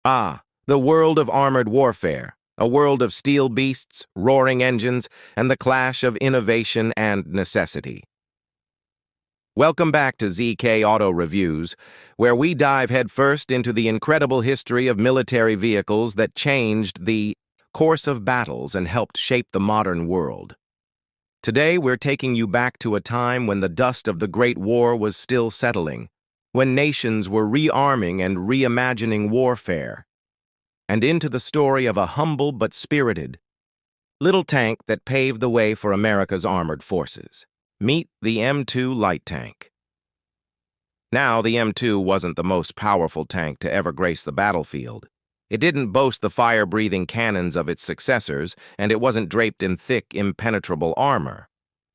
The world of armored warfare, a world of steel beasts, roaring engines, and the clash of innovation and necessity. Welcome back to ZK Auto Reviews, where we dive headfirst into the incredible history of military vehicles that changed the course of battles and helped shape the modern world. Today, we're taking you back to a time when the dust of the Great War was still settling, when nations were rearming and reimagining warfare, and into the story of a humble but spirited little tank that paved the way for America's armored forces. Meet the M2 light tank. Now, the M2 wasn't the most powerful tank to ever grace the battlefield. It didn't boast the fire-breathing cannons of its successors, and it wasn't draped in thick, impenetrable armor.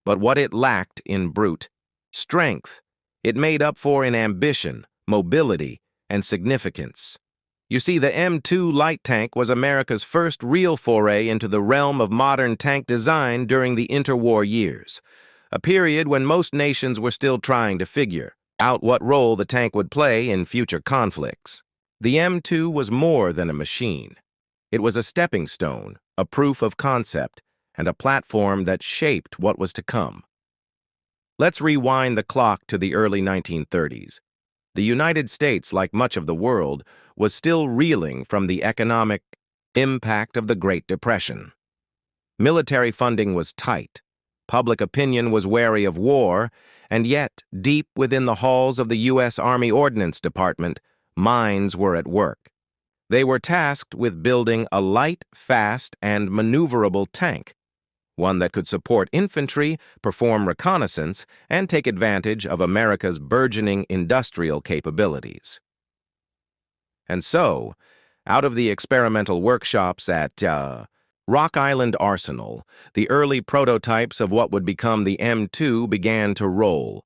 But what it lacked in brute strength, it made up for in ambition, mobility, and significance. You see, the M2 light tank was America's first real foray into the realm of modern tank design during the interwar years, a period when most nations were still trying to figure out what role the tank would play in future conflicts. The M2 was more than a machine. It was a stepping stone, a proof of concept, and a platform that shaped what was to come. Let's rewind the clock to the early 1930s. The United States, like much of the world, was still reeling from the economic impact of the Great Depression. Military funding was tight, public opinion was wary of war, and yet, deep within the halls of the U.S. Army Ordnance Department, minds were at work. They were tasked with building a light, fast, and maneuverable tank, one that could support infantry, perform reconnaissance, and take advantage of America's burgeoning industrial capabilities. And so, out of the experimental workshops at Rock Island Arsenal, the early prototypes of what would become the M2 began to roll.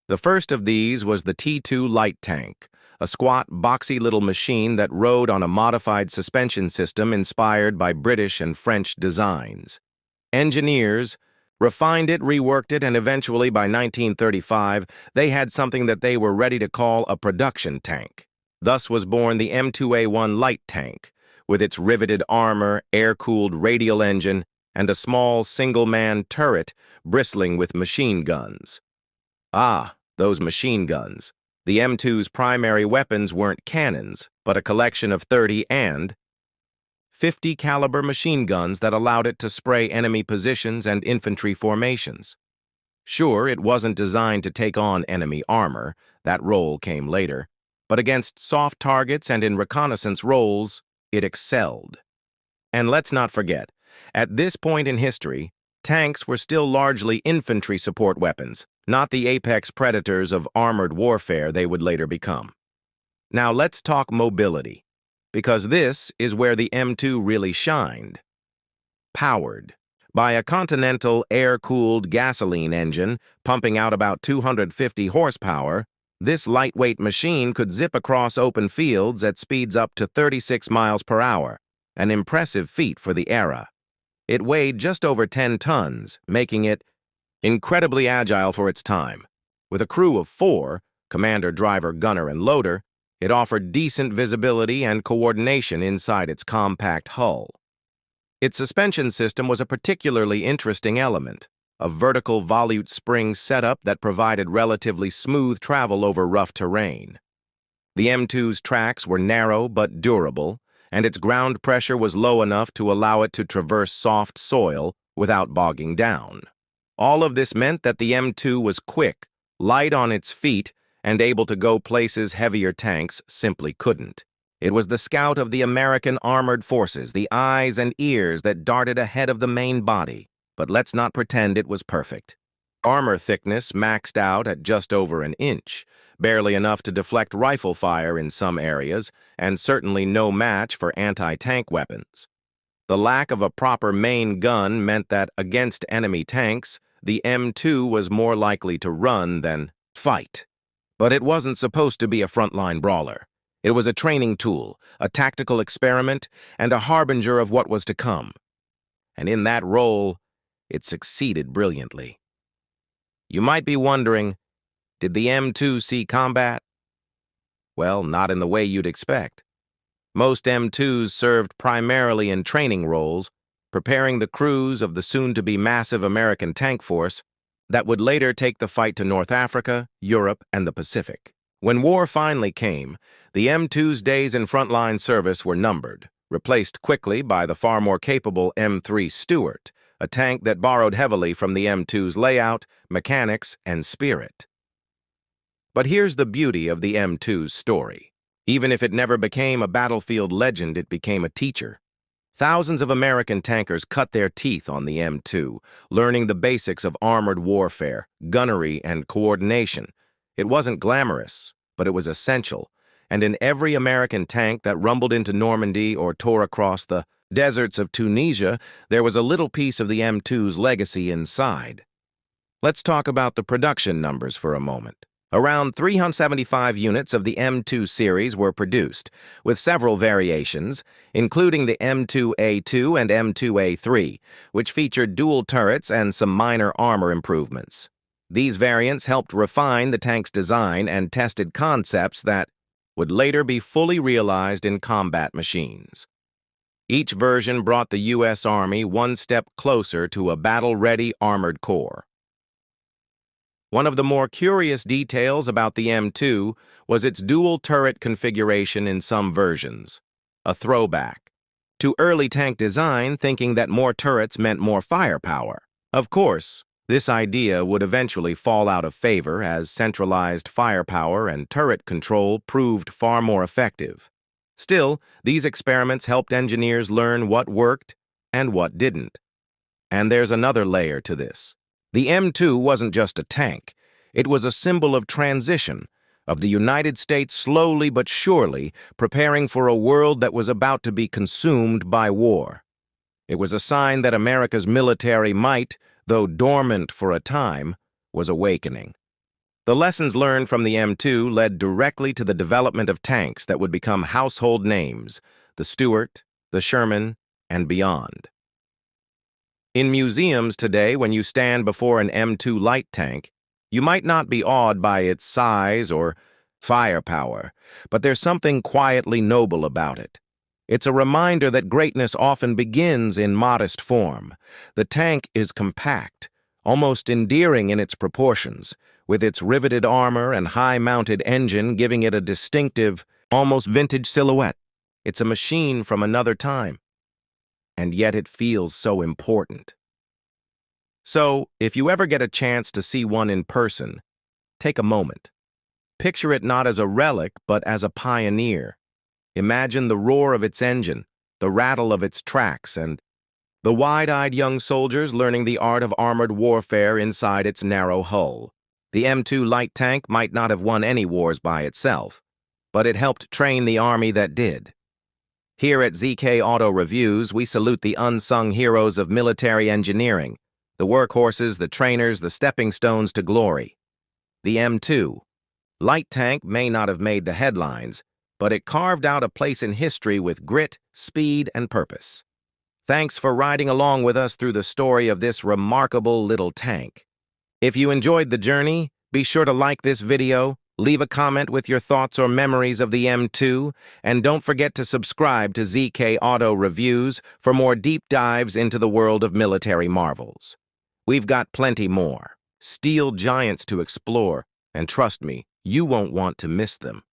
The first of these was the T2 light tank, a squat, boxy little machine that rode on a modified suspension system inspired by British and French designs. Engineers refined it, reworked it, and eventually, by 1935, they had something that they were ready to call a production tank. Thus was born the M2A1 light tank, with its riveted armor, air-cooled radial engine, and a small single-man turret bristling with machine guns. Those machine guns. The M2's primary weapons weren't cannons, but a collection of 30 and 50 caliber machine guns that allowed it to spray enemy positions and infantry formations. Sure, it wasn't designed to take on enemy armor, that role came later, but against soft targets and in reconnaissance roles, it excelled. And let's not forget, at this point in history, tanks were still largely infantry support weapons, not the apex predators of armored warfare they would later become. Now let's talk mobility, because this is where the M2 really shined. Powered by a Continental air-cooled gasoline engine pumping out about 250 horsepower, this lightweight machine could zip across open fields at speeds up to 36 miles per hour, an impressive feat for the era. It weighed just over 10 tons, making it incredibly agile for its time. With a crew of 4, commander, driver, gunner, and loader, it offered decent visibility and coordination inside its compact hull. Its suspension system was a particularly interesting element, a vertical volute spring setup that provided relatively smooth travel over rough terrain. The M2's tracks were narrow but durable, and its ground pressure was low enough to allow it to traverse soft soil without bogging down. All of this meant that the M2 was quick, light on its feet, and able to go places heavier tanks simply couldn't. It was the scout of the American armored forces, the eyes and ears that darted ahead of the main body. But let's not pretend it was perfect. Armor thickness maxed out at just over an inch, barely enough to deflect rifle fire in some areas, and certainly no match for anti-tank weapons. The lack of a proper main gun meant that against enemy tanks, the M2 was more likely to run than fight. But it wasn't supposed to be a frontline brawler. It was a training tool, a tactical experiment, and a harbinger of what was to come. And in that role, it succeeded brilliantly. You might be wondering, did the M2 see combat? Well, not in the way you'd expect. Most M2s served primarily in training roles, preparing the crews of the soon-to-be massive American tank force that would later take the fight to North Africa, Europe, and the Pacific. When war finally came, the M2's days in frontline service were numbered, replaced quickly by the far more capable M3 Stuart, a tank that borrowed heavily from the M2's layout, mechanics, and spirit. But here's the beauty of the M2's story. Even if it never became a battlefield legend, it became a teacher. Thousands of American tankers cut their teeth on the M2, learning the basics of armored warfare, gunnery, and coordination. It wasn't glamorous, but it was essential, and in every American tank that rumbled into Normandy or tore across the deserts of Tunisia, there was a little piece of the M2's legacy inside. Let's talk about the production numbers for a moment. Around 375 units of the M2 series were produced, with several variations, including the M2A2 and M2A3, which featured dual turrets and some minor armor improvements. These variants helped refine the tank's design and tested concepts that would later be fully realized in combat machines. Each version brought the U.S. Army one step closer to a battle-ready armored core. One of the more curious details about the M2 was its dual turret configuration in some versions, a throwback to early tank design, thinking that more turrets meant more firepower. Of course, this idea would eventually fall out of favor as centralized firepower and turret control proved far more effective. Still, these experiments helped engineers learn what worked and what didn't. And there's another layer to this. The M2 wasn't just a tank. It was a symbol of transition, of the United States slowly but surely preparing for a world that was about to be consumed by war. It was a sign that America's military might, though dormant for a time, was awakening. The lessons learned from the M2 led directly to the development of tanks that would become household names, the Stuart, the Sherman, and beyond. In museums today, when you stand before an M2 light tank, you might not be awed by its size or firepower, but there's something quietly noble about it. It's a reminder that greatness often begins in modest form. The tank is compact, almost endearing in its proportions, with its riveted armor and high-mounted engine giving it a distinctive, almost vintage silhouette. It's a machine from another time. And yet it feels so important. So, if you ever get a chance to see one in person, take a moment. Picture it not as a relic, but as a pioneer. Imagine the roar of its engine, the rattle of its tracks, and the wide-eyed young soldiers learning the art of armored warfare inside its narrow hull. The M2 light tank might not have won any wars by itself, but it helped train the army that did. Here at ZK Auto Reviews, we salute the unsung heroes of military engineering, the workhorses, the trainers, the stepping stones to glory. The M2 light tank may not have made the headlines, but it carved out a place in history with grit, speed, and purpose. Thanks for riding along with us through the story of this remarkable little tank. If you enjoyed the journey, be sure to like this video, leave a comment with your thoughts or memories of the M2, and don't forget to subscribe to ZK Auto Reviews for more deep dives into the world of military marvels. We've got plenty more, steel giants to explore, and trust me, you won't want to miss them.